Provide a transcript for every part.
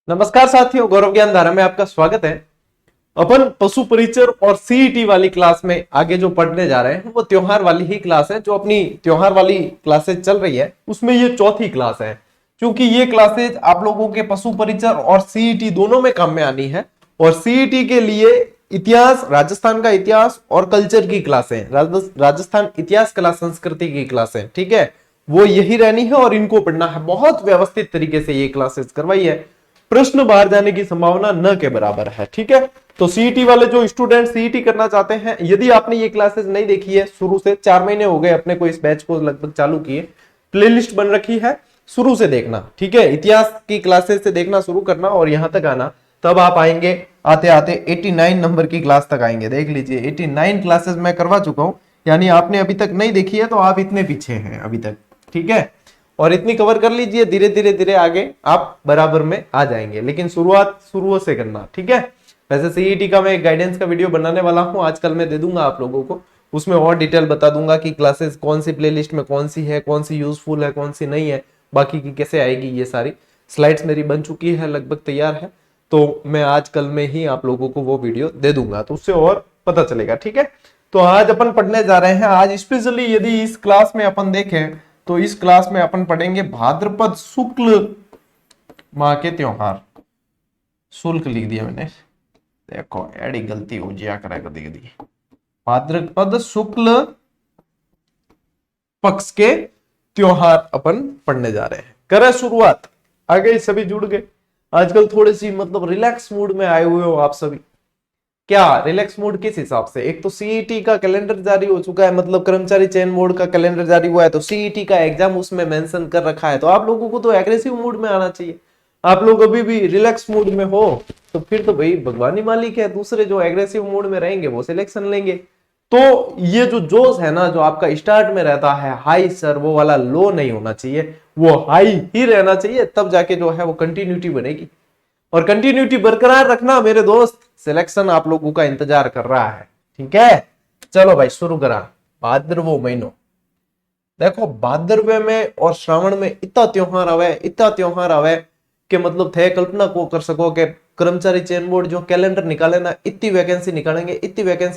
नमस्कार साथियों, गौरव ज्ञान धारा में आपका स्वागत है। अपन पशु परिचर और सीईटी वाली क्लास में आगे जो पढ़ने जा रहे हैं वो त्योहार वाली ही क्लास है। जो अपनी त्योहार वाली क्लासेज चल रही है उसमें ये चौथी क्लास है। क्योंकि ये क्लासेज आप लोगों के पशु परिचर और सीईटी दोनों में काम में आनी है। और सीईटी के लिए इतिहास, राजस्थान का इतिहास और कल्चर की क्लासें, राजस्थान इतिहास कला संस्कृति की क्लासें, ठीक है, वो यही रहनी है और इनको पढ़ना है। बहुत व्यवस्थित तरीके से ये क्लासेस करवाई है। प्रश्न बाहर जाने की संभावना न के बराबर है, ठीक है। तो सीईटी वाले जो स्टूडेंट सीईटी करना चाहते हैं, यदि आपने ये क्लासेस नहीं देखी है शुरू से, 4 महीने हो गए अपने को इस बैच को लगभग चालू किए, प्लेलिस्ट बन रखी है, शुरू से देखना, ठीक है। इतिहास की क्लासेस से देखना शुरू करना और यहां तक आना, तब आप आएंगे आते आते 89 नंबर की क्लास तक आएंगे। देख लीजिए 89 क्लासेस मैं करवा चुका हूं, यानी आपने अभी तक नहीं देखी है तो आप इतने पीछे हैं अभी तक, ठीक है। और इतनी कवर कर लीजिए, धीरे धीरे धीरे आगे आप बराबर में आ जाएंगे। लेकिन शुरुआत शुरू से करना, ठीक है। वैसे सीईटी का मैं एक गाइडेंस का वीडियो बनाने वाला हूं, आजकल मैं दे दूंगा आप लोगों को। उसमें और डिटेल बता दूंगा कि क्लासेस कौन सी प्लेलिस्ट में कौन सी है, कौन सी यूजफुल है, कौन सी नहीं है, बाकी की कैसे आएगी। ये सारी स्लाइड्स मेरी बन चुकी है, लगभग तैयार है, तो मैं आज कल में ही आप लोगों को वो वीडियो दे दूंगा, तो उससे और पता चलेगा, ठीक है। तो आज अपन पढ़ने जा रहे हैं। आज स्पेशली यदि इस क्लास में अपन देखें तो इस क्लास में अपन पढ़ेंगे भाद्रपद शुक्ल माह के त्योहार। शुल्क लिख दिया मैंने, देखो एडी गलती हो जाया करे कभी कभी। भाद्रपद शुक्ल पक्ष के त्योहार अपन पढ़ने जा रहे हैं। करें शुरुआत। आ गए, सभी जुड़ गए। आजकल थोड़ी सी मतलब रिलैक्स मूड में आए हुए हो आप सभी। क्या रिलैक्स मोड किस हिसाब से? एक तो सीईटी का कैलेंडर जारी हो चुका है, मतलब कर्मचारी चयन बोर्ड का कैलेंडर जारी हुआ है, तो सीईटी का एग्जाम उसमें मेंशन कर रखा है। तो आप लोगों को तो एग्रेसिव मूड में आना चाहिए। आप लोग अभी भी रिलैक्स मूड में हो तो फिर तो भाई भगवान ही मालिक है, दूसरे जो एग्रेसिव मूड में रहेंगे वो सिलेक्शन लेंगे। तो ये जो जोश है ना, जो आपका स्टार्ट में रहता है हाई सर, वो वाला लो नहीं होना चाहिए, वो हाई ही रहना चाहिए। तब जाके जो है वो कंटिन्यूटी बनेगी। और कंटिन्यूटी बरकरार रखना मेरे दोस्त, सिलेक्शन आप लोगों का इंतजार कर रहा है, ठीक है। चलो भाई शुरू करा। भाद्रवो महीनो, देखो भाद्रवे में और श्रावण में इतना त्योहार आवे कि मतलब थे कल्पना को कर सको कि कर्मचारी चयन बोर्ड जो कैलेंडर निकाले ना, इतनी वैकेंसी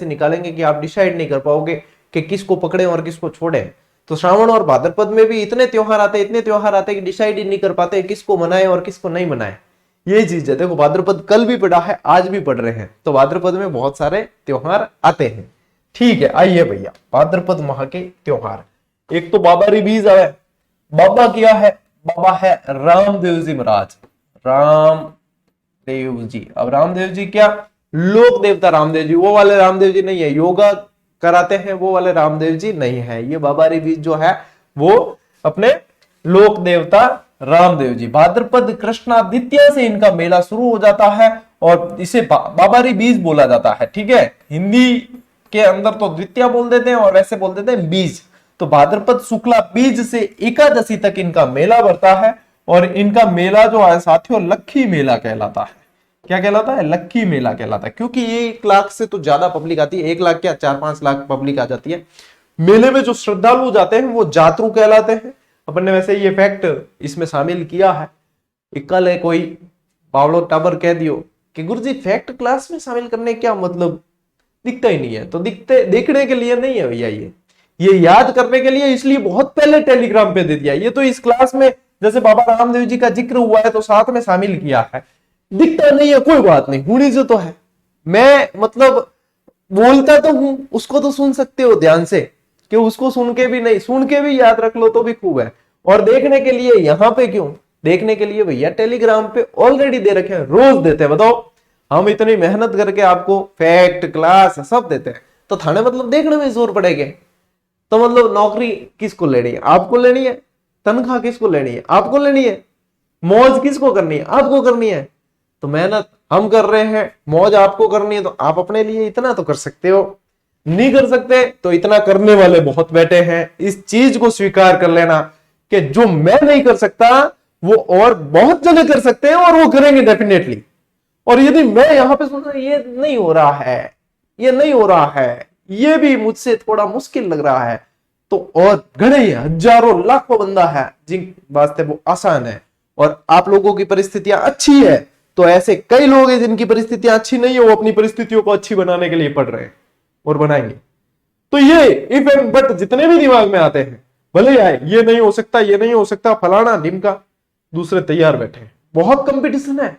निकालेंगे कि आप डिसाइड नहीं कर पाओगे कि किसको पकड़े और किसको छोड़े। तो श्रावण और भाद्रपद में भी इतने त्योहार आते कि डिसाइड ही नहीं कर पाते किसको मनाए और किसको नहीं मनाए। ये चीज है। देखो भाद्रपद कल भी पढ़ा है, आज भी पढ़ रहे हैं, तो भाद्रपद में बहुत सारे त्योहार आते हैं, ठीक है। आइए भैया, भाद्रपद माह के त्योहार। एक तो बाबा बीज आवे। बाबा क्या है? बाबा है रामदेव जी महाराज, रामदेव जी। अब रामदेव जी क्या? लोक देवता रामदेव जी, वो वाले रामदेव जी नहीं है, योगा कराते हैं वो वाले रामदेव जी नहीं है। ये बाबा बीज जो है वो अपने लोक देवता रामदेव जी। भाद्रपद कृष्णादित्य से इनका मेला शुरू हो जाता है और इसे बाबारी बीज बोला जाता है, ठीक है। हिंदी के अंदर तो द्वितीया बोल देते हैं और वैसे बोल देते हैं बीज। तो भाद्रपद शुक्ला बीज से एकादशी तक इनका मेला बढ़ता है और इनका मेला जो है साथियों लक्खी मेला कहलाता है। क्या कहलाता है? लक्खी मेला कहलाता है। क्योंकि ये 1 लाख से तो ज्यादा पब्लिक आती है, 1 लाख क्या 4-5 लाख पब्लिक आ जाती है। मेले में जो श्रद्धालु जाते हैं वो जातरू कहलाते हैं। अपन ने वैसे ये फैक्ट इसमें शामिल किया है। कल है कोई बावड़ो टाबर कह दियो कि गुरुजी फैक्ट क्लास में शामिल करने क्या मतलब, दिखता ही नहीं है। तो देखने के लिए नहीं है भैया, ये याद करने के लिए, इसलिए बहुत पहले टेलीग्राम पे दे दिया। ये तो इस क्लास में जैसे बाबा रामदेव जी का जिक्र हुआ है तो साथ में शामिल किया है। दिखता नहीं है कोई बात नहीं, होनी जो तो है। मैं मतलब बोलता तो हूं, उसको तो सुन सकते हो ध्यान से, कि उसको सुन के भी नहीं, सुन के भी याद रख लो तो भी खूब है। और देखने के लिए यहां पे क्यों? देखने के लिए भैया टेलीग्राम पे ऑलरेडी दे रखे हैं, रोज देते हैं। बताओ, हम इतनी मेहनत करके आपको फैक्ट क्लास सब देते हैं, तो थाने मतलब देखने में जोर पड़ेगा। तो मतलब नौकरी किसको लेनी है? आपको लेनी है। तनख्वाह किसको लेनी है? आपको लेनी है। मौज किसको करनी है? आपको करनी है। तो मेहनत हम कर रहे हैं, मौज आपको करनी है, तो आप अपने लिए इतना तो कर सकते हो। नहीं कर सकते तो इतना करने वाले बहुत बैठे हैं। इस चीज को स्वीकार कर लेना कि जो मैं नहीं कर सकता वो और बहुत जने कर सकते हैं और वो करेंगे डेफिनेटली। और यदि मैं यहां पे सोच रहा ये नहीं हो रहा है, ये नहीं हो रहा है, ये भी मुझसे थोड़ा मुश्किल लग रहा है, तो और घने हजारों लाखों बंदा है जिन वास्ते वो आसान है और आप लोगों की परिस्थितियां अच्छी है, तो ऐसे कई लोग हैं जिनकी परिस्थितियां अच्छी नहीं है, वो अपनी परिस्थितियों को अच्छी बनाने के लिए पढ़ रहे हैं और बनाएंगे। तो ये इफ एंड बट जितने भी दिमाग में आते हैं, भले आए, ये नहीं हो सकता, ये नहीं हो सकता, फलाना ढिमका, दूसरे तैयार बैठे हैं। बहुत कंपटीशन है,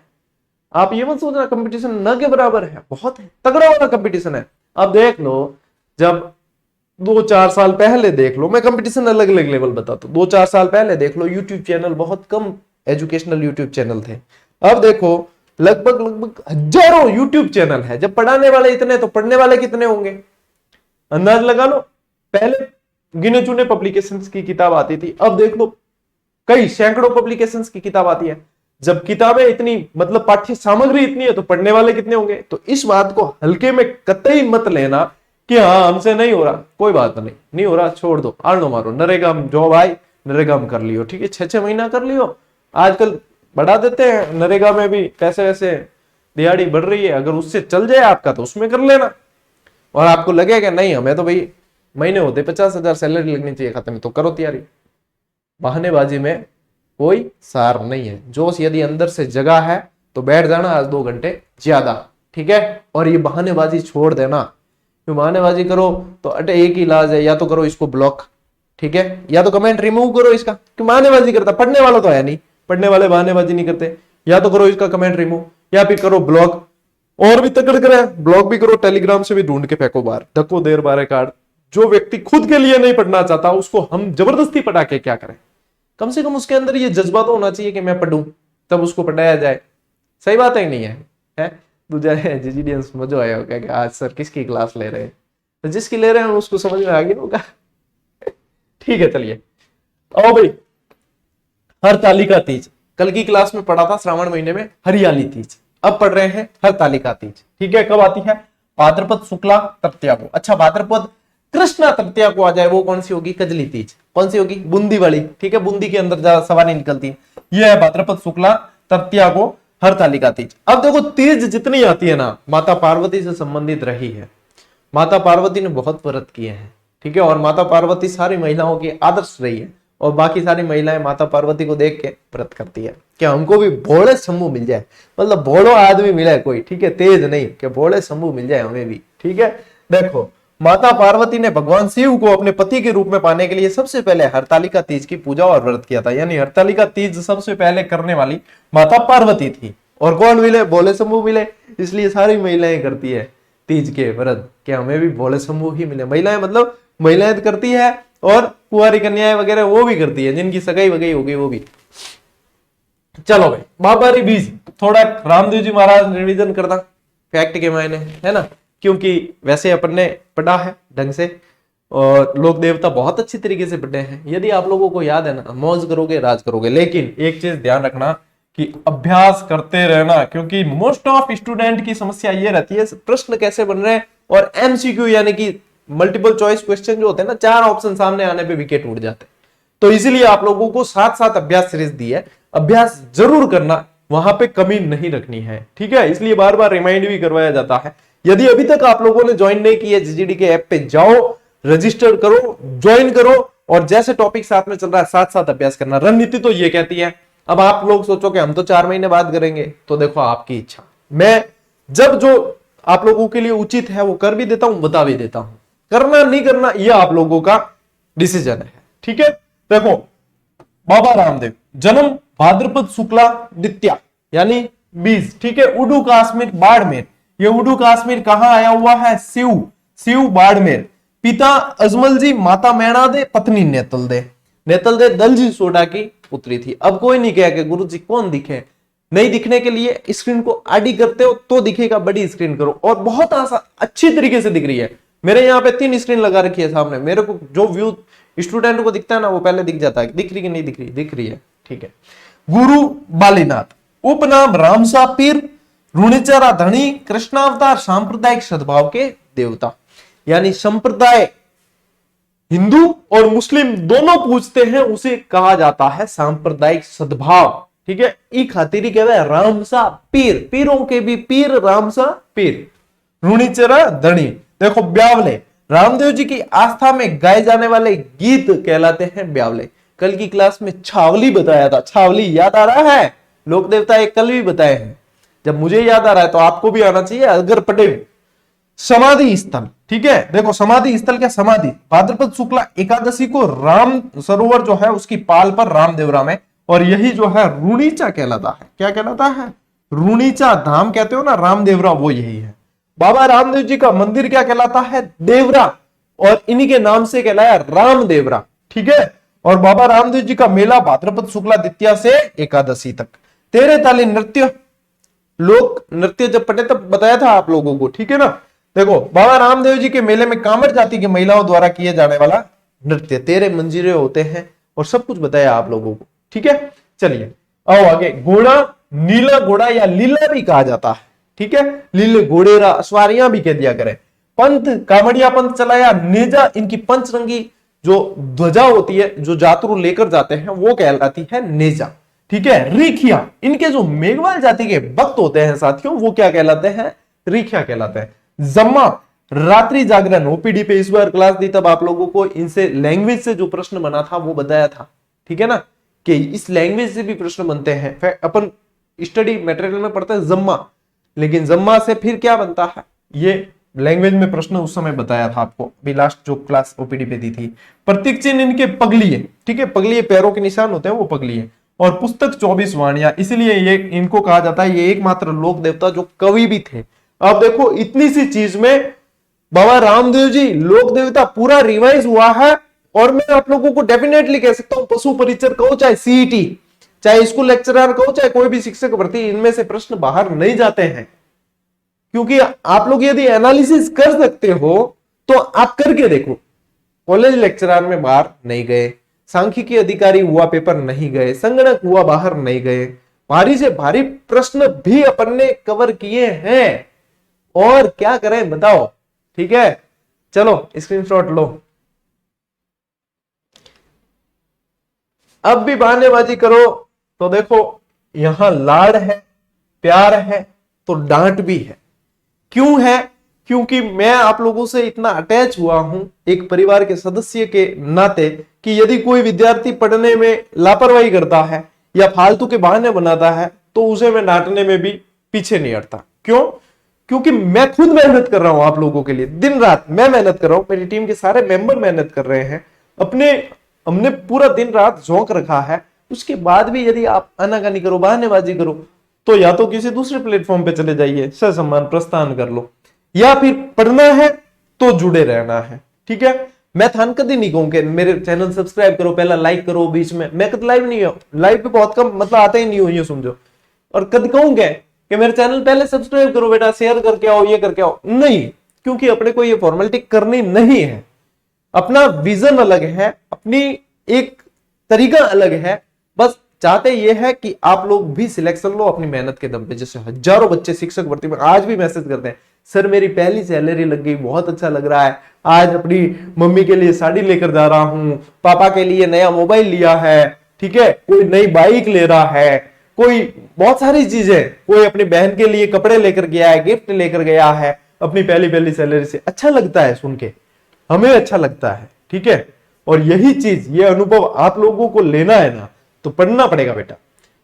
आप ये मत सोचना कंपटीशन न के बराबर है, बहुत है, तगड़ा वाला कंपटीशन है। अब देख लो, जब 2-4 साल पहले देख लो, मैं कंपटीशन अलग अलग लेवल बताता हूं, 2-4 साल पहले देख लो, यूट्यूब चैनल बहुत कम एजुकेशनल यूट्यूब चैनल थे। अब देखो लगभग हजारों यूट्यूब चैनल है। जब पढ़ाने वाले इतने तो पढ़ने वाले कितने होंगे, अंदाज लगा लो। पहले गिने चुने पब्लिकेशंस की किताब आती थी, अब देख लो कई सैकड़ों पब्लिकेशंस की किताब आती है। जब किताबें इतनी, मतलब पाठ्य सामग्री इतनी है, तो पढ़ने वाले कितने होंगे। तो इस बात को हल्के में कतई मत लेना कि हाँ हमसे नहीं हो रहा, कोई बात नहीं हो रहा, छोड़ दो, आड़ो मारो, नरेगा जॉब आई, नरेगा में कर लियो, ठीक है, 6-6 महीना कर लियो। आजकल बढ़ा देते हैं नरेगा में भी, पैसे वैसे दिहाड़ी बढ़ रही है, अगर उससे चल जाए आपका तो उसमें कर लेना। और आपको लगेगा नहीं हमें तो भाई महीने होते 50,000 सैलरी लगनी चाहिए खाते में, तो करो तैयारी। बहानेबाजी में कोई सार नहीं है। जोश यदि अंदर से जगा है तो बैठ जाना आज 2 घंटे ज्यादा, ठीक है। और ये बहानेबाजी छोड़ देना, क्यों बहानेबाजी करो तो अटे एक ही इलाज है, या तो करो इसको ब्लॉक, ठीक है, या तो कमेंट रिमूव करो इसका, क्यों बहानेबाजी करता, पढ़ने वाला तो है नहीं, पढ़ने वाले बहानेबाजी नहीं करते। या तो करो इसका कमेंट रिमूव, या फिर करो ब्लॉक, और भी तकड़ करे ब्लॉक भी करो, टेलीग्राम से भी ढूंढ के फेंको बाहर, धक्को देर बारे कार्ड। जो व्यक्ति खुद के लिए नहीं पढ़ना चाहता उसको हम जबरदस्ती पढ़ा के क्या करें। कम से कम उसके अंदर ये जज्बा तो होना चाहिए कि मैं पढ़ूं, तब उसको पढ़ाया जाए। सही बात है नहीं है? दूसरा जीजीडीएंस मजा आया होगा कि आज सर किसकी क्लास ले रहे हैं, तो जिसकी ले रहे हैं उसको समझ में आ गया होगा। ठीक है, चलिए आओ भाई। हरतालिका तीज, कल की क्लास में पढ़ा था श्रावण महीने में हरियाली तीज, अब पढ़ रहे हैं हरतालिका तीज, ठीक है। कब आती है? भाद्रपद शुक्ला तृतीया को। अच्छा, भाद्रपद कृष्णा तृतीया को आ जाए, वो कौन सी होगी? कजली तीज। कौन सी होगी? बूंदी वाली, ठीक है, बूंदी के अंदर सवारी निकलती है। यह है भाद्रपद शुक्ला तृतीया को हरतालिका तीज। अब देखो तीज जितनी आती है ना, माता पार्वती से संबंधित रही है। माता पार्वती ने बहुत व्रत किए हैं, ठीक है, और माता पार्वती सारी महिलाओं की आदर्श रही है, और बाकी सारी महिलाएं माता पार्वती को देख के व्रत करती है कि हमको भी भोले शंभू मिल जाए, मतलब भोलो आदमी मिले कोई, ठीक है, तेज नहीं, कि भोले शंभू मिल जाए हमें भी, ठीक है। देखो माता पार्वती ने भगवान शिव को अपने पति के रूप में पाने के लिए सबसे पहले हरतालिका तीज की पूजा और व्रत किया था। यानी हरतालिका तीज सबसे पहले करने वाली माता पार्वती थी। और कौन मिले? भोले शंभू मिले। इसलिए सारी महिलाएं करती है तीज के व्रत कि हमें भी भोले शंभू ही मिले। महिलाएं मतलब महिलाएं करती है, और कुंवारी कन्याएं वगैरह वो भी करती है, जिनकी सगाई वगई होगी वो भी। चलो भाई, बाबारी बीज, थोड़ा रामदेव जी महाराज रिवीजन करना फैक्ट के मायने, है ना, क्योंकि वैसे अपन ने पढ़ा है ढंग से, और लोक देवता बहुत अच्छी तरीके से पढ़े हैं। यदि आप लोगों को याद है ना, मौज करोगे राज करोगे। लेकिन एक चीज ध्यान रखना कि अभ्यास करते रहना, क्योंकि मोस्ट ऑफ स्टूडेंट की समस्या ये रहती है प्रश्न कैसे बन रहे हैं, और एमसीक्यू यानी कि मल्टीपल चॉइस क्वेश्चन जो होते हैं ना, 4 ऑप्शन सामने आने पे विकेट उड़ जाते हैं। तो इसीलिए आप लोगों को साथ साथ अभ्यास सीरीज दी है, अभ्यास जरूर करना, वहां पे कमी नहीं रखनी है, ठीक है। इसलिए बार बार रिमाइंड भी करवाया जाता है। यदि अभी तक आप लोगों ने ज्वाइन नहीं किया, जीजीडी के ऐप पे जाओ, रजिस्टर करो, ज्वाइन करो, और जैसे टॉपिक साथ में चल रहा है साथ साथ अभ्यास करना। रणनीति तो ये कहती है। अब आप लोग सोचो कि हम तो 4 महीने बाद करेंगे, तो देखो आपकी इच्छा, मैं जब जो आप लोगों के लिए उचित है वो कर भी देता हूं, बता भी देता हूं। करना नहीं करना ये आप लोगों का डिसीजन है, ठीक है। देखो बाबा रामदेव, जन्म भाद्रपद शुक्ला द्वितीया यानी 20, ठीक है, उडू काश्मीर बाड़मेर। ये उडू काश्मीर कहां आया हुआ है? शिव बाड़मेर। पिता अजमल जी, माता मैणा दे, पत्नी नेतल दे। नेतल दे दलजी सोडा की पुत्री थी। अब कोई नहीं कहे कि गुरु जी कौन दिखे, नहीं दिखने के लिए स्क्रीन को आडी करते हो तो दिखेगा, बड़ी स्क्रीन करो, और बहुत आसान अच्छी तरीके से दिख रही है। मेरे यहाँ पे 3 स्क्रीन लगा रखी है सामने, मेरे को जो व्यू स्टूडेंट को दिखता है ना वो पहले दिख जाता है, दिख रही कि नहीं दिख रही? दिख रही है, ठीक है। गुरु बालीनाथ, उपनाम रामसा पीर, रुणिचरा धनी, कृष्णावतार, सांप्रदायिक सद्भाव के देवता। यानी संप्रदाय हिंदू और मुस्लिम दोनों पूछते हैं, उसे कहा जाता है सांप्रदायिक सद्भाव, ठीक है। ई खातिर कहते हैं रामसा पीर, पीरों के भी पीर, रामसा पीर। रुणिचरा धनी, देखो ब्यावले, रामदेव जी की आस्था में गाए जाने वाले गीत कहलाते हैं ब्यावले। कल की क्लास में छावली बताया था, छावली याद आ रहा है? लोक देवता एक कल भी बताए हैं। जब मुझे याद आ रहा है तो आपको भी आना चाहिए अगर पढ़े। समाधि स्थल, ठीक है, देखो समाधि स्थल क्या, समाधि भाद्रपद शुक्ला एकादशी को राम सरोवर जो है उसकी पाल पर रामदेवरा में, और यही जो है रुणीचा कहलाता है। क्या कहलाता है? रुणीचा धाम कहते हो ना रामदेवरा, वो यही है। बाबा रामदेव जी का मंदिर क्या कहलाता है? देवरा, और इन्हीं के नाम से कहलाया रामदेवरा, ठीक है। और बाबा रामदेव जी का मेला भाद्रपद शुक्ला द्वितीया से एकादशी तक। तेरे ताली नृत्य, लोक नृत्य जब पढ़े तब बताया था आप लोगों को, ठीक है ना। देखो बाबा रामदेव जी के मेले में कामर जाति की महिलाओं द्वारा किए जाने वाला नृत्य, तेरे मंजीरे होते हैं, और सब कुछ बताया आप लोगों को, ठीक है। चलिए आओ आगे। घोड़ा, नीला घोड़ा या लीला भी कहा जाता है, ठीक है, लीले घोड़ेरा, अस्वारियां भी कह दिया करें। पंथ, कामड़िया पंथ चलाया। नेजा, इनकी पंचरंगी जो ध्वजा होती है जो जातरू लेकर जाते हैं वो कहलाती है नेजा, ठीक है। रिखिया, इनके जो मेघवाल जाति के भक्त होते हैं साथियों वो क्या कहलाते हैं? रिखिया कहलाते हैं। जम्मा, रात्रि जागरण, ओपीडी पे इस बार क्लास दी तब आप लोगों को इनसे लैंग्वेज से जो प्रश्न बना था वो बताया था, ठीक है ना, कि इस लैंग्वेज से भी प्रश्न बनते हैं। अपन स्टडी मटेरियल में पढ़ते हैं जम्मा, लेकिन जम्मा से फिर क्या बनता है ये लैंग्वेज में प्रश्न उस समय बताया था आपको, अभी लास्ट जो क्लास ओपीडी पे दी थी। प्रतीक चिन्ह इनके पगलिए, ठीक है, पगलिए पैरों के निशान होते हैं वो पगलिए। और पुस्तक 24 वाणियां, इसलिए ये इनको कहा जाता है ये एकमात्र लोक देवता जो कवि भी थे। अब देखो इतनी सी चीज में बाबा रामदेव जी लोक देवता पूरा रिवाइज हुआ है, और मैं आप लोगों को डेफिनेटली कह सकता हूं पशु परिचर कहो चाहे सीईटी, चाहे स्कूल लेक्चरर कहो चाहे कोई भी शिक्षक भर्ती, इनमें से प्रश्न बाहर नहीं जाते हैं। क्योंकि आप लोग यदि एनालिसिस कर सकते हो तो आप करके देखो। कॉलेज लेक्चरर में बाहर नहीं गए, सांख्यिकी अधिकारी हुआ पेपर नहीं गए, संगणक हुआ बाहर नहीं गए, भारी से भारी प्रश्न भी अपन ने कवर किए हैं, और क्या करें बताओ, ठीक है। चलो स्क्रीनशॉट लो। अब भी बहानेबाजी करो तो देखो यहां लाड़ है, प्यार है, तो डांट भी है। क्यों है? क्योंकि मैं आप लोगों से इतना अटैच हुआ हूं एक परिवार के सदस्य के नाते कि यदि कोई विद्यार्थी पढ़ने में लापरवाही करता है या फालतू के बहाने बनाता है तो उसे मैं डांटने में भी पीछे नहीं हटता। क्यों? क्योंकि मैं खुद मेहनत कर रहा हूं आप लोगों के लिए, दिन रात मैं मेहनत कर रहा हूं, मेरी टीम के सारे मेंबर मेहनत कर रहे हैं, हमने पूरा दिन रात झोंक रखा है। उसके बाद भी यदि आप आनाकानी करो, बहानेबाजी करो, तो या तो किसी दूसरे प्लेटफॉर्म पे चले जाइए, ससम्मान प्रस्थान कर लो, या फिर पढ़ना है तो जुड़े रहना है, ठीक है। मैं थान कभी नहीं कहूं कि मेरे चैनल सब्सक्राइब करो, पहला लाइक करो, बीच में मैं कभी लाइव नहीं हूं, लाइव पे बहुत कम मतलब आते ही नहीं हो, ये समझो। और कभी कहूंगे कि मेरे चैनल पहले सब्सक्राइब करो बेटा, शेयर करके आओ, ये करके आओ, नहीं, क्योंकि अपने को ये फॉर्मेलिटी करनी नहीं है। अपना विजन अलग है, अपनी एक तरीका अलग है, बस चाहते ये है कि आप लोग भी सिलेक्शन लो अपनी मेहनत के दम पे। जैसे हजारों बच्चे शिक्षक भर्ती में आज भी मैसेज करते हैं, सर मेरी पहली सैलरी लग गई, बहुत अच्छा लग रहा है, आज अपनी मम्मी के लिए साड़ी लेकर जा रहा हूं, पापा के लिए नया मोबाइल लिया है, ठीक है, कोई नई बाइक ले रहा है, कोई बहुत सारी चीजें, कोई अपनी बहन के लिए कपड़े लेकर गया है, गिफ्ट लेकर गया है अपनी पहली सैलरी से। अच्छा लगता है सुन के, हमें अच्छा लगता है, ठीक है। और यही चीज, ये अनुभव आप लोगों को लेना है ना, तो पढ़ना पड़ेगा बेटा।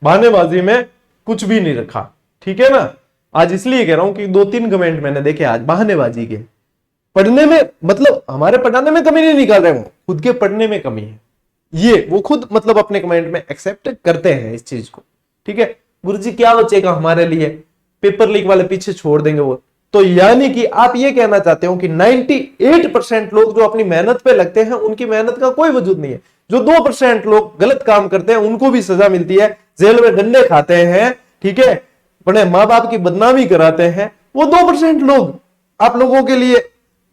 बहानेबाजी में कुछ भी नहीं रखा, ठीक है ना। आज इसलिए कह रहा हूं कि 2-3 कमेंट मैंने देखे आज बहानेबाजी के। पढ़ने में मतलब हमारे पढ़ाने में कमी नहीं निकाल रहे, वो खुद के पढ़ने में कमी है, ये वो खुद मतलब अपने कमेंट में एक्सेप्ट करते हैं इस चीज को, ठीक है। गुरुजी क्या बचेगा हमारे लिए, पेपर लीक वाले पीछे छोड़ देंगे वो। तो यानी कि आप ये कहना चाहते हो कि 98% लोग जो अपनी मेहनत पे लगते हैं उनकी मेहनत का कोई वजूद नहीं है। जो 2% लोग गलत काम करते हैं उनको भी सजा मिलती है, जेल में डंडे खाते हैं, ठीक है, अपने माँ बाप की बदनामी कराते हैं, वो 2% लोग आप लोगों के लिए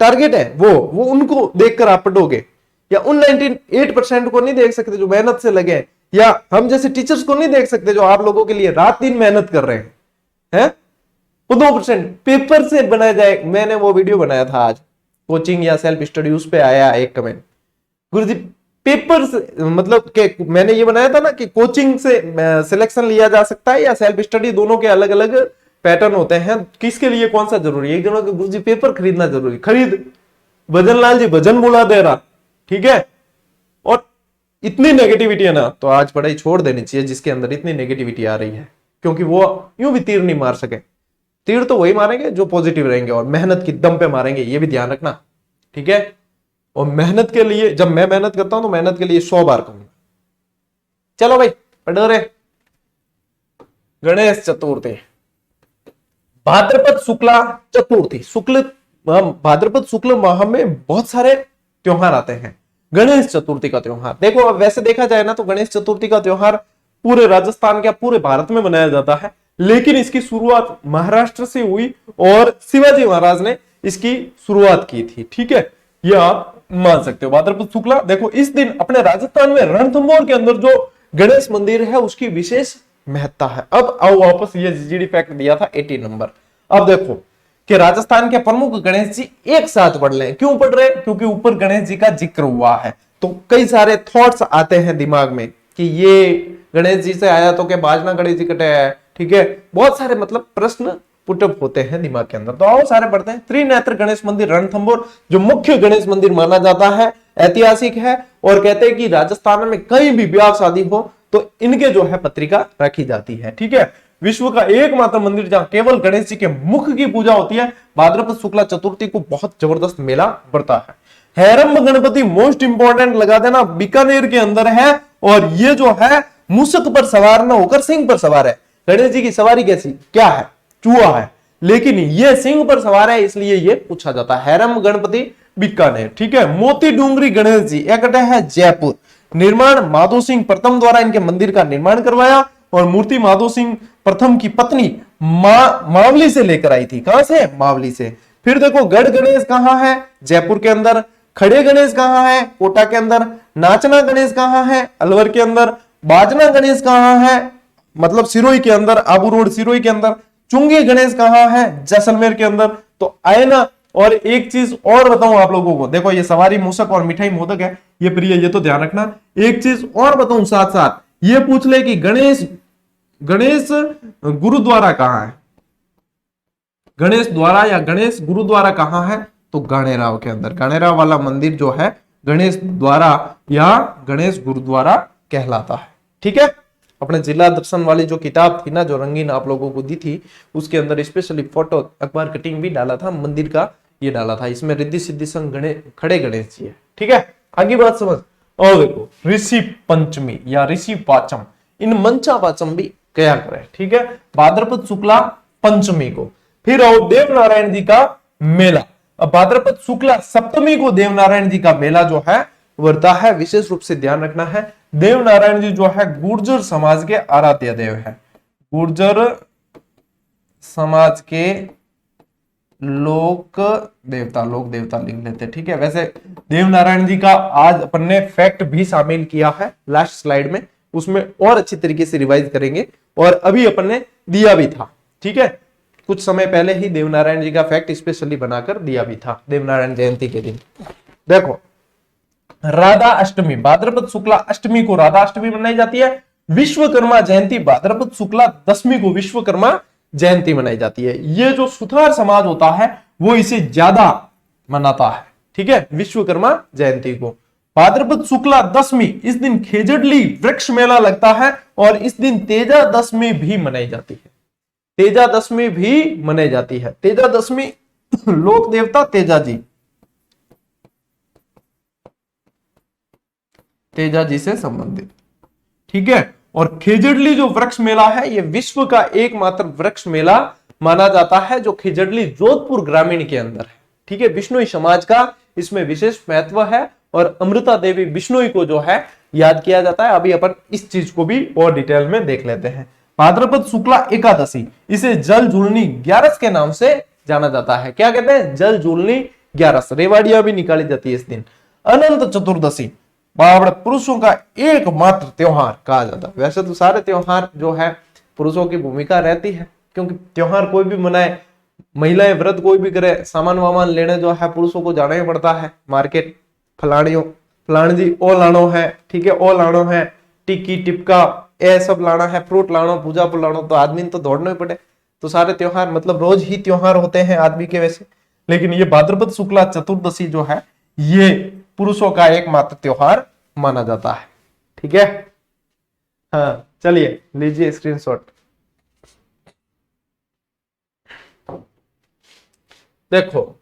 टारगेट है। वो उनको देखकर आप पढ़ोगे, या उन 98% को नहीं देख सकते जो मेहनत से लगे, या हम जैसे टीचर्स को नहीं देख सकते जो आप लोगों के लिए रात दिन मेहनत कर रहे हैं। वो 2% पेपर से बनाया जाए। मैंने वो वीडियो बनाया था आज, कोचिंग या सेल्फ स्टडी, उस पे आया एक कमेंट, गुरुजी पेपर से मतलब कि मैंने ये बनाया था ना कि कोचिंग से सिलेक्शन लिया जा सकता है या सेल्फ स्टडी, दोनों के अलग अलग पैटर्न होते हैं, किसके लिए कौन सा जरूरी है। एक जनों के गुरुजी पेपर खरीदना जरूरी, खरीद, भजन लाल जी भजन बुला दे रहा, ठीक है। और इतनी नेगेटिविटी है ना, तो आज पढ़ाई छोड़ देनी चाहिए जिसके अंदर इतनी नेगेटिविटी आ रही है, क्योंकि वो यूं भी तीर नहीं मार सके। तीर तो वही मारेंगे जो पॉजिटिव रहेंगे और मेहनत की दम पे मारेंगे, ये भी ध्यान रखना, ठीक है। और मेहनत के लिए, जब मैं मेहनत करता हूं तो मेहनत के लिए 100 बार कहूंगा। चलो भाई पढ़ो रे। गणेश चतुर्थी, भाद्रपद शुक्ला चतुर्थी। भाद्रपद शुक्ल माह में बहुत सारे त्योहार आते हैं। गणेश चतुर्थी का त्योहार देखो, अब वैसे देखा जाए ना तो गणेश चतुर्थी का त्योहार पूरे राजस्थान क्या पूरे भारत में मनाया जाता है, लेकिन इसकी शुरुआत महाराष्ट्र से हुई और शिवाजी महाराज ने इसकी शुरुआत की थी, ठीक है। ये आप मान सकते हो। भाद्रपद शुक्ला देखो, इस दिन अपने राजस्थान में रणथंभौर के अंदर जो गणेश मंदिर है उसकी विशेष महत्ता है। अब आओ वापस, ये जीडी फैक्ट दिया था 80 नंबर। अब देखो कि राजस्थान के प्रमुख गणेश जी एक साथ पढ़ ले। क्यों पढ़ रहे? क्योंकि ऊपर गणेश जी का जिक्र हुआ है, तो कई सारे थॉट्स आते हैं दिमाग में कि ये गणेश जी से आया तो क्या बाजना गणेश जी कटे है, ठीक है। बहुत सारे मतलब प्रश्न पुटअप होते हैं दिमाग के अंदर, तो आओ सारे पढ़ते हैं। त्रिनेत्र गणेश मंदिर रणथंभौर जो मुख्य गणेश मंदिर माना जाता है, ऐतिहासिक है और कहते हैं कि राजस्थान में कहीं भी ब्याह शादी हो तो इनके जो है पत्रिका रखी जाती है, ठीक है। विश्व का एकमात्र मंदिर जहां केवल गणेश जी के मुख की पूजा होती है। भाद्रपद शुक्ला चतुर्थी को बहुत जबरदस्त मेला बढ़ता है। हैरम गणपति मोस्ट इंपोर्टेंट लगा देना, बीकानेर के अंदर है और ये जो है मूसक पर सवार न होकर सिंह पर सवार है। गणेश जी की सवारी कैसी क्या है? चूहा है, लेकिन ये सिंह पर सवार है, इसलिए ये पूछा जाता है। हैरम गणपति बीकानेर, ठीक है। मोती डूंगरी गणेश जी एक है जयपुर। निर्माण माधो सिंह प्रथम द्वारा इनके मंदिर का निर्माण करवाया और मूर्ति माधो सिंह प्रथम की पत्नी मावली से लेकर आई थी। कहां से? मावली से। फिर देखो गढ़ गणेश कहां है? जयपुर के अंदर। खड़े गणेश कहां है? कोटा के अंदर। नाचना गणेश कहां है? अलवर के अंदर। बाजना गणेश कहां है? मतलब सिरोही के अंदर, आबू रोड सिरोही के अंदर। चुंगी गणेश कहां है? जैसलमेर के अंदर। तो आए ना। और एक चीज और बताऊं आप लोगों को, देखो ये सवारी मूसक और मिठाई मोदक है, ये प्रिय, ये तो ध्यान रखना। एक चीज और बताऊं साथ साथ, ये पूछ ले कि गणेश गुरुद्वारा कहां है? गणेश द्वारा या गणेश गुरुद्वारा कहां है? तो गाणेराव के अंदर। गाणेराव वाला मंदिर जो है गणेश द्वारा या गणेश गुरुद्वारा कहलाता है, ठीक है। अपने जिला दर्शन वाली जो किताब थी ना, जो रंगीन आप लोगों को दी थी, उसके अंदर स्पेशली फोटो अखबार कटिंग भी डाला था, मंदिर का ये डाला था। इसमें रिद्धि सिद्धि संग खड़े गणेश जी है, ठीक है। आगे बात समझ। और देखो ऋषि पंचमी या ऋषि पाचम, इन मंचा पाचम भी क्या करे, ठीक है। भाद्रपद शुक्ला पंचमी को। फिर और देवनारायण जी का मेला। अब भाद्रपद शुक्ला सप्तमी को देवनारायण जी का मेला जो है वर्ता है। विशेष रूप से ध्यान रखना है, देवनारायण जी जो है गुर्जर समाज के आराध्य देव है। गुर्जर समाज के लोक देवता लिख लेते, ठीक है। वैसे देवनारायण जी का आज अपन ने फैक्ट भी शामिल किया है लास्ट स्लाइड में, उसमें और अच्छी तरीके से रिवाइज करेंगे। और अभी अपन ने दिया भी था, ठीक है। कुछ समय पहले ही देवनारायण जी का फैक्ट स्पेशली बनाकर दिया भी था देवनारायण जयंती के दिन। देखो राधा अष्टमी, भाद्रपद शुक्ला अष्टमी को राधा अष्टमी मनाई जाती है। विश्वकर्मा जयंती भाद्रपद शुक्ला दशमी को विश्वकर्मा जयंती मनाई जाती है। ये जो सुथार समाज होता है वो इसे ज्यादा मनाता है, ठीक है, विश्वकर्मा जयंती को। भाद्रपद शुक्ला दशमी, इस दिन खेजड़ली वृक्ष मेला लगता है और इस दिन तेजा दशमी भी मनाई जाती है। तेजा दशमी भी मनाई जाती है। तेजा दशमी लोक देवता तेजा जी से संबंधित, ठीक है। और खेजड़ली जो वृक्ष मेला है ये विश्व का एकमात्र वृक्ष मेला माना जाता है जो खेजड़ली जोधपुर ग्रामीण के अंदर है, ठीक है। बिश्नोई समाज का इसमें विशेष महत्व है और अमृता देवी बिश्नोई को जो है याद किया जाता है। अभी अपन इस चीज को भी और डिटेल में देख लेते हैं। भाद्रपद शुक्ला एकादशी, इसे जल झूलनी ग्यारस के नाम से जाना जाता है। क्या कहते हैं? जल झूलनी ग्यारस। रेवाड़ियां भी निकाली जाती है इस दिन। अनंत चतुर्दशी पुरुषों का एकमात्र त्योहार कहा जाता है। वैसे तो सारे त्योहार जो है पुरुषों की भूमिका रहती है, क्योंकि त्योहार कोई भी मनाए, महिलाएं व्रत कोई भी करे, सामान वामान लेने जो है पुरुषों को जाना ही पड़ता है मार्केट। फलानी जी ओ लानो है, ठीक है, ओ लानो है, टिक्की टिपका ये सब लाना है, फ्रूट लानो, पूजा पर लानो, तो आदमी तो दौड़ना ही पड़े। तो सारे त्योहार मतलब रोज ही त्योहार होते हैं आदमी के वैसे, लेकिन ये भाद्रपद शुक्ला चतुर्दशी जो है ये पुरुषों का एकमात्र त्योहार माना जाता है, ठीक है। हाँ चलिए लीजिए स्क्रीनशॉट। देखो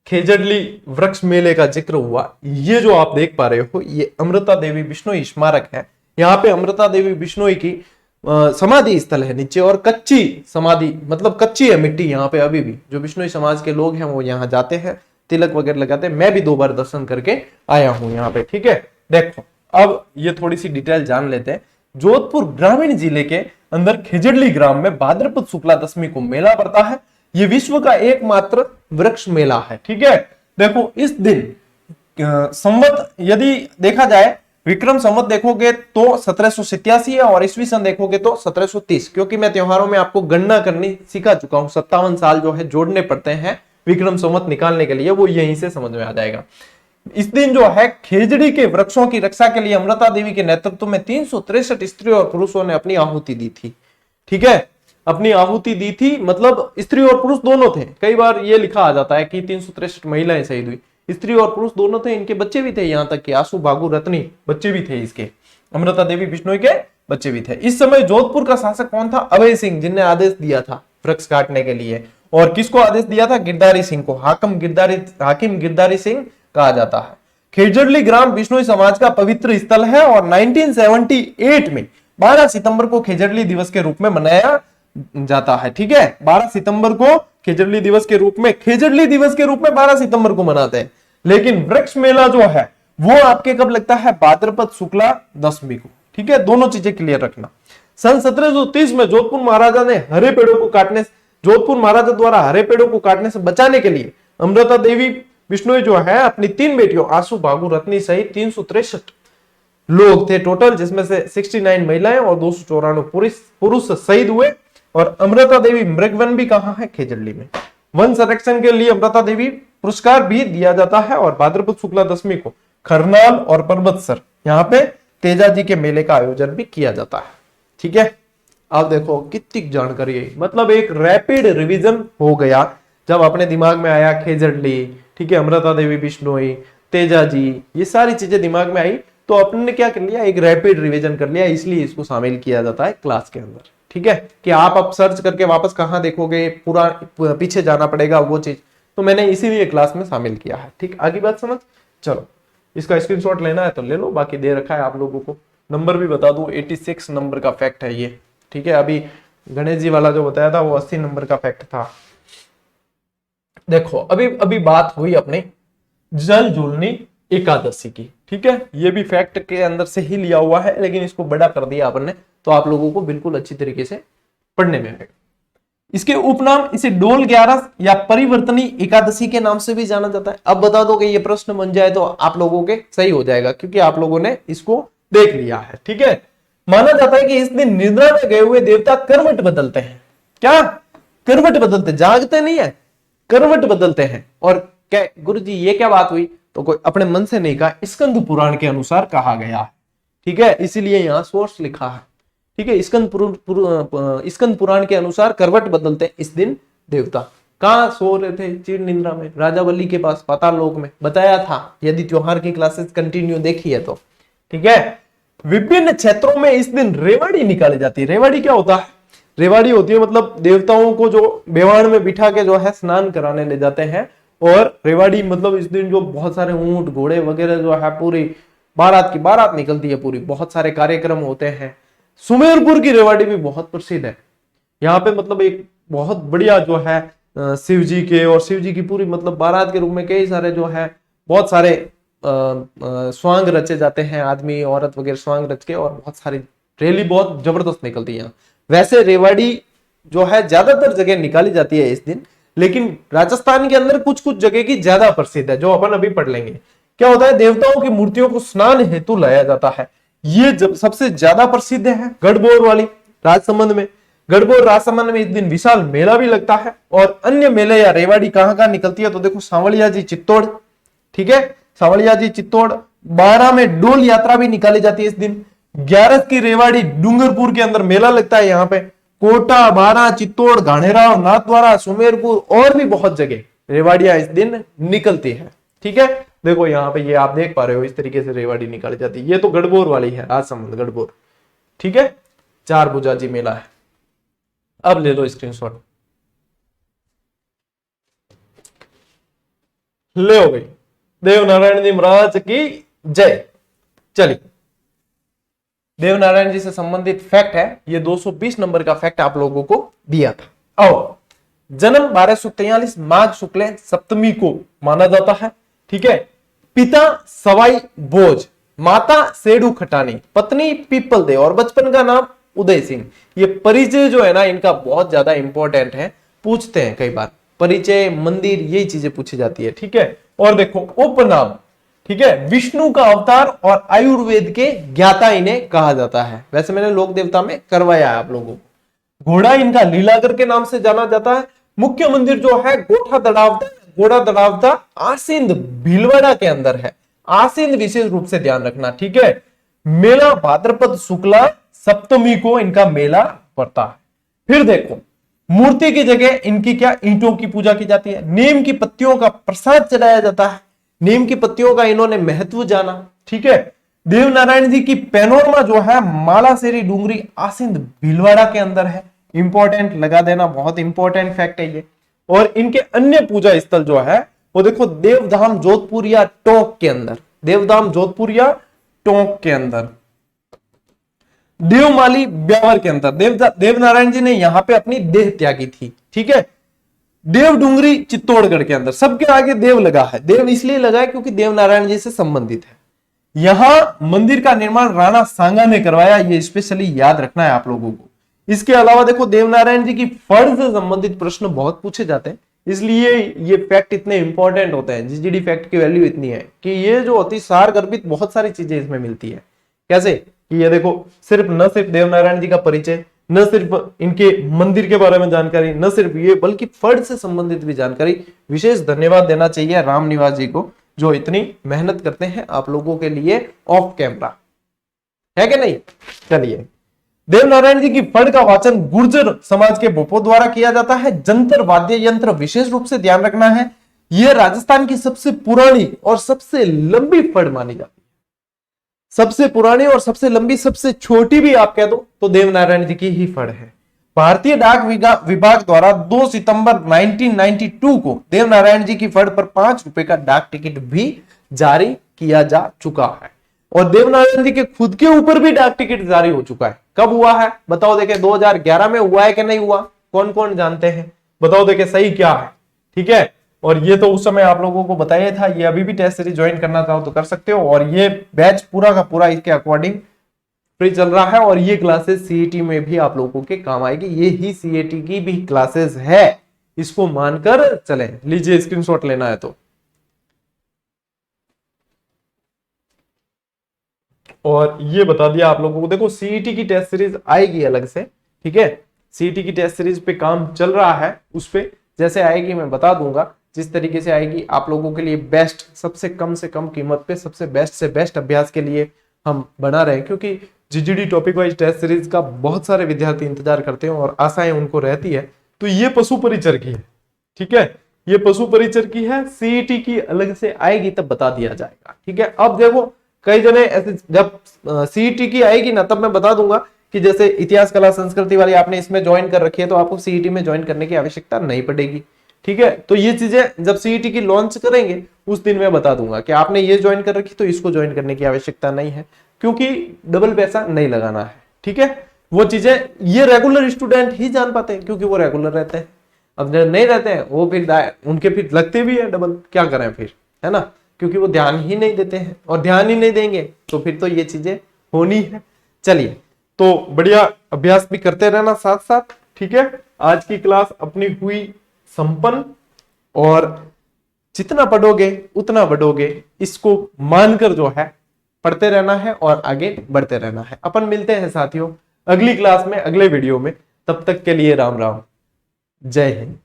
खेजड़ली वृक्ष मेले का जिक्र हुआ, ये जो आप देख पा रहे हो ये अमृता देवी बिश्नोई स्मारक है। यहाँ पे अमृता देवी बिश्नोई की समाधि स्थल है नीचे, और कच्ची समाधि मतलब कच्ची है मिट्टी यहाँ पे अभी भी। जो बिश्नोई समाज के लोग हैं वो यहाँ जाते हैं, तिलक वगैरह लगाते हैं। मैं भी 2 बार दर्शन करके आया हूं यहाँ पे, ठीक है। देखो अब ये थोड़ी सी डिटेल जान लेते हैं। जोधपुर ग्रामीण जिले के अंदर खेजड़ली ग्राम में भाद्रपद शुक्ला दशमी को मेला पड़ता है। ये विश्व का एकमात्र वृक्ष मेला है, ठीक है। देखो इस दिन संवत यदि देखा जाए, विक्रम संवत देखोगे तो 1787 है, और ईस्वी सन देखोगे तो 1730, क्योंकि मैं त्योहारों में आपको गणना करनी सिखा चुका हूं। 57 साल जो है जोड़ने पड़ते हैं विक्रम संवत निकालने के लिए, वो यहीं से समझ में आ जाएगा। इस दिन जो है खेजड़ी के वृक्षों की रक्षा के लिए अमृता देवी के नेतृत्व में 363 स्त्री और पुरुषों ने अपनी आहुति दी थी, ठीक है। अपनी आहुति दी थी, मतलब स्त्री और पुरुष दोनों थे। कई बार ये लिखा आ जाता है कि 363 महिलाएं शहीद हुई, स्त्री और पुरुष दोनों थे। इनके बच्चे भी थे, यहां तक कि आंसू बागु रत्नी बच्चे भी थे इसके, अमृता देवी बिश्नोई के बच्चे भी थे। इस समय जोधपुर का शासक कौन था? अभय सिंह, जिनने आदेश दिया था वृक्ष काटने के लिए। और किसको आदेश दिया था? गिरधारी सिंह को। हाकिम गिरधारी सिंह कहा जाता है। खेजड़ली ग्राम बिश्नोई समाज का पवित्र स्थल है, और 1978 में 12 सितंबर को खेजड़ली दिवस के रूप में मनाया जाता है, ठीक है। 12 सितंबर को खेजड़ली दिवस के रूप में 12 सितंबर को मनाते हैं। लेकिन वृक्ष मेला जो है वो आपके कब लगता है? भाद्रपद शुक्ला दशमी को, ठीक है। दोनों चीजें क्लियर रखना। सन 1730 में जोधपुर महाराजा द्वारा हरे पेड़ों को काटने से बचाने के लिए अमृता देवी बिश्नोई जो है अपनी 3 बेटियों आंसू बागु रत्नी सहित 363 लोग थे टोटल, जिसमें से 69 महिलाएं और 294 पुरुष शहीद हुए। और अमृता देवी मृगवन भी कहां है? खेजड़ली में। वन संरक्षण के लिए अमृता देवी पुरस्कार भी दिया जाता है। और भाद्रपद शुक्ला दशमी को खरनाल और पर्वतसर यहाँ पे तेजाजी के मेले का आयोजन भी किया जाता है, ठीक है। अब देखो कितनी जानकारी है, मतलब एक रैपिड रिवीजन हो गया जब अपने दिमाग में आया खेजड़ली, ठीक है, अमृता देवी बिश्नोई, तेजाजी, ये सारी चीजें दिमाग में आई तो अपने ने क्या कर लिया? एक रैपिड रिवीजन कर लिया। इसलिए इसको शामिल किया जाता है क्लास के अंदर, ठीक है। कि आप अब सर्च करके वापस कहां देखोगे, पूरा पीछे जाना पड़ेगा वो चीज, तो मैंने इसीलिए क्लास में शामिल किया है, ठीक। आगे बात समझ। चलो इसका स्क्रीनशॉट लेना है तो ले लो, बाकी दे रखा है आप लोगों को। नंबर भी बता दूं, 86 नंबर का फैक्ट है ये, ठीक है। अभी गणेश जी वाला जो बताया था वो 80 नंबर का फैक्ट था। देखो अभी बात हुई अपने जल झूलनी एकादशी की, ठीक है। ये भी फैक्ट के अंदर से ही लिया हुआ है, लेकिन इसको बड़ा कर दिया आपने तो आप लोगों को बिल्कुल अच्छी तरीके से पढ़ने में आएगा। इसके उपनाम इसे डोल 11 या परिवर्तनी एकादशी के नाम से भी जाना जाता है। अब बता दो कि ये प्रश्न बन जाए तो आप लोगों के सही हो जाएगा, क्योंकि आप लोगों ने इसको देख लिया है, ठीक है। माना जाता है कि इस दिन निद्रा में गए हुए देवता करवट बदलते हैं। क्या? करवट बदलते, जागते नहीं है, करवट बदलते हैं। और क्या गुरु जी ये क्या बात हुई? तो कोई अपने मन से नहीं कहा, स्कंद पुराण के अनुसार कहा गया है, ठीक है। इसीलिए यहां सोर्स लिखा है, ठीक है। स्कंद पुराण के अनुसार करवट बदलते हैं इस दिन देवता। कहां सो रहे थे? चिर निंद्रा में, राजावली के पास पाताल लोक में, बताया था यदि त्योहार की क्लासेस कंटिन्यू देखी है तो, ठीक है। विभिन्न क्षेत्रों में इस दिन रेवाड़ी निकाली जाती है। रेवाड़ी क्या होता है? रेवाड़ी होती है मतलब देवताओं को जो बेवाड़ में बिठा के जो है स्नान कराने ले जाते हैं। और रेवाड़ी मतलब इस दिन जो बहुत सारे ऊंट घोड़े वगैरह जो है पूरी बारात निकलती है पूरी, बहुत सारे कार्यक्रम होते हैं। सुमेरपुर की रेवाड़ी भी बहुत प्रसिद्ध है। यहाँ पे मतलब एक बहुत बढ़िया जो है शिव जी के और शिव जी की पूरी मतलब बारात के रूप में कई सारे जो है बहुत सारे स्वांग रचे जाते हैं, आदमी औरत वगैरह स्वांग रच के, और बहुत सारी रैली बहुत जबरदस्त निकलती है। वैसे रेवाड़ी जो है ज्यादातर जगह निकाली जाती है इस दिन, लेकिन राजस्थान के अंदर कुछ कुछ जगह की ज्यादा प्रसिद्ध है, जो अपन अभी पढ़ लेंगे। क्या होता है? देवताओं की मूर्तियों को स्नान हेतु लाया जाता है। ये जब सबसे ज्यादा प्रसिद्ध है गढ़बोर वाली राजसमंद में। गढ़बोर राजसमंद में इस दिन विशाल मेला भी लगता है। और अन्य मेले या रेवाड़ी कहां कहां निकलती है तो देखो, सांवलिया जी चित्तौड़, ठीक है, सांवलिया जी चित्तौड़। 12 में डोल यात्रा भी निकाली जाती है इस दिन। 11 की रेवाड़ी डूंगरपुर के अंदर मेला लगता है। यहाँ पे कोटा, बारा, चित्तौड़, घाणेराव, नाथद्वारा, सुमेरपुर और भी बहुत जगह रेवाड़ियां इस दिन निकलती है, ठीक है। देखो यहाँ पे ये आप देख पा रहे हो, इस तरीके से रेवाड़ी निकाली जाती है। ये तो गढ़बोर वाली है, राजसमंद गढ़बोर, ठीक है। 4 भुजा जी मेला है। अब ले लो स्क्रीनशॉट। ले हो गई। देवनारायण जी महाराज की जय। चलिए, देवनारायण जी से संबंधित फैक्ट है ये, 220 नंबर का फैक्ट आप लोगों को दिया था। और जन्म 1243 माघ शुक्ल सप्तमी को माना जाता है। ठीक है। पिता सवाई भोज, माता सेडू खटानी, पत्नी पीपल दे, और बचपन का नाम उदय सिंह। ये परिचय जो है ना इनका बहुत ज्यादा इंपॉर्टेंट है, पूछते हैं कई बार परिचय, मंदिर, यही चीजें पूछी जाती है। ठीक है। और देखो उपनाम, ठीक है, विष्णु का अवतार और आयुर्वेद के ज्ञाता इन्हें कहा जाता है। वैसे मैंने लोक देवता में करवाया है आप लोगों को। घोड़ा इनका लीलागर के नाम से जाना जाता है। मुख्य मंदिर जो है गोठा दड़ावता, घोड़ा दड़ावता आसिंद भीलवाड़ा के अंदर है। आसिंद विशेष रूप से ध्यान रखना। ठीक है। मेला भाद्रपद शुक्ला सप्तमी को इनका मेला पड़ता है। फिर देखो मूर्ति की जगह इनकी क्या ईंटों की पूजा की जाती है। नीम की पत्तियों का प्रसाद चढ़ाया जाता है। नीम की पत्तियों का इन्होंने महत्व जाना। ठीक है। देवनारायण जी की पैनोरमा जो है मालासेरी डूंगरी आसिंद भीलवाड़ा के अंदर है। इंपॉर्टेंट लगा देना, बहुत इंपॉर्टेंट फैक्ट है ये। और इनके अन्य पूजा स्थल जो है वो देखो देवधाम जोधपुर या टोंक के अंदर, देवधाम जोधपुर या टोंक के अंदर, देवमाली ब्यावर के अंदर देवनारायण जी ने यहां पे अपनी देह त्यागी थी। ठीक है। देव डूंगरी चित्तौड़गढ़ के अंदर, सबके आगे देव लगा है। देव इसलिए लगा है क्योंकि देवनारायण जी से संबंधित है। यहां मंदिर का निर्माण राणा सांगा ने करवाया, ये स्पेशली याद रखना है आप लोगों को। इसके अलावा देखो देवनारायण जी की फड़ से संबंधित प्रश्न बहुत पूछे जाते हैं, इसलिए ये फैक्ट इतने इंपॉर्टेंट होते हैं। जीजीडी फैक्ट की वैल्यू इतनी है कि ये जो होती सार गर्भित बहुत सारी चीजें इसमें मिलती है। कैसे कि ये देखो न सिर्फ देवनारायण जी का परिचय, न सिर्फ इनके मंदिर के बारे में जानकारी, न सिर्फ ये बल्कि फड़ से संबंधित भी जानकारी। विशेष धन्यवाद देना चाहिए राम निवास जी को जो इतनी मेहनत करते हैं आप लोगों के लिए ऑफ कैमरा, है कि नहीं। चलिए, देवनारायण जी की फड़ का वाचन गुर्जर समाज के भोपों द्वारा किया जाता है। जंतर वाद्य यंत्र विशेष रूप से ध्यान रखना है, यह राजस्थान की सबसे पुरानी और सबसे लंबी फड़ मानी जाती है। सबसे पुरानी और सबसे लंबी, सबसे छोटी भी आप कह दो तो देवनारायण जी की ही फड़ है। भारतीय डाक विभाग द्वारा 2 सितंबर 1992 को देवनारायण जी की फड़ पर 5 रुपए का डाक टिकट भी जारी किया जा चुका है। और देवनारायण जी के खुद के ऊपर भी डाक टिकट जारी हो चुका है। कब हुआ है बताओ देखे, 2011 में हुआ है कि नहीं हुआ, कौन कौन जानते हैं बताओ देखे, सही क्या है। ठीक है। और ये तो उस समय आप लोगों को बताया था, ये अभी भी टेस्ट सीरीज ज्वाइन करना चाहो तो कर सकते हो। और ये बैच पूरा का पूरा इसके अकॉर्डिंग फ्री चल रहा है। और ये क्लासेस सीईटी में भी आप लोगों के काम आएगी, ये ही सीईटी की भी क्लासेस है, इसको मानकर चले। लीजिए स्क्रीनशॉट लेना है तो। और ये बता दिया आप लोगों को, देखो सीईटी की टेस्ट सीरीज आएगी अलग से। ठीक है। सीईटी की टेस्ट सीरीज पे काम चल रहा है, उस पे जैसे आएगी मैं बता दूंगा। जिस तरीके से आएगी आप लोगों के लिए बेस्ट, सबसे कम से कम कीमत पे सबसे बेस्ट से बेस्ट अभ्यास के लिए हम बना रहे हैं, क्योंकि जीजीडी टॉपिक वाइज टेस्ट सीरीज का बहुत सारे विद्यार्थी इंतजार करते हैं और आशाएं उनको रहती है। तो ये पशु परिचर की है। ठीक है। ये पशु परिचर की है, सीईटी की अलग से आएगी तब बता दिया जाएगा। ठीक है। अब देखो कई जने ऐसे, जब सीईटी की आएगी ना तब मैं बता दूंगा कि जैसे इतिहास कला संस्कृति वाली आपने इसमें ज्वाइन कर रखी है तो आपको सीईटी में ज्वाइन करने की आवश्यकता नहीं पड़ेगी। ठीक है। तो ये चीजें जब सीईटी की लॉन्च करेंगे उस दिन मैं बता दूंगा कि आपने ये ज्वाइन कर रखी तो इसको ज्वाइन करने की आवश्यकता नहीं है, क्योंकि डबल पैसा नहीं लगाना है। ठीक है। वो चीजें ये रेगुलर स्टूडेंट ही जान पाते हैं क्योंकि वो रेगुलर रहते हैं। अब जो नहीं रहते हैं वो फिर उनके फिर लगते भी है डबल, क्या करें फिर, है ना, क्योंकि वो ध्यान ही नहीं देते हैं। और ध्यान ही नहीं देंगे तो फिर तो ये चीजें होनी है। चलिए, तो बढ़िया अभ्यास भी करते रहना साथ साथ। ठीक है। आज की क्लास अपनी हुई संपन्न, और जितना पढ़ोगे उतना बढ़ोगे, इसको मानकर जो है पढ़ते रहना है और आगे बढ़ते रहना है। अपन मिलते हैं साथियों अगली क्लास में, अगले वीडियो में। तब तक के लिए राम राम, जय हिंद।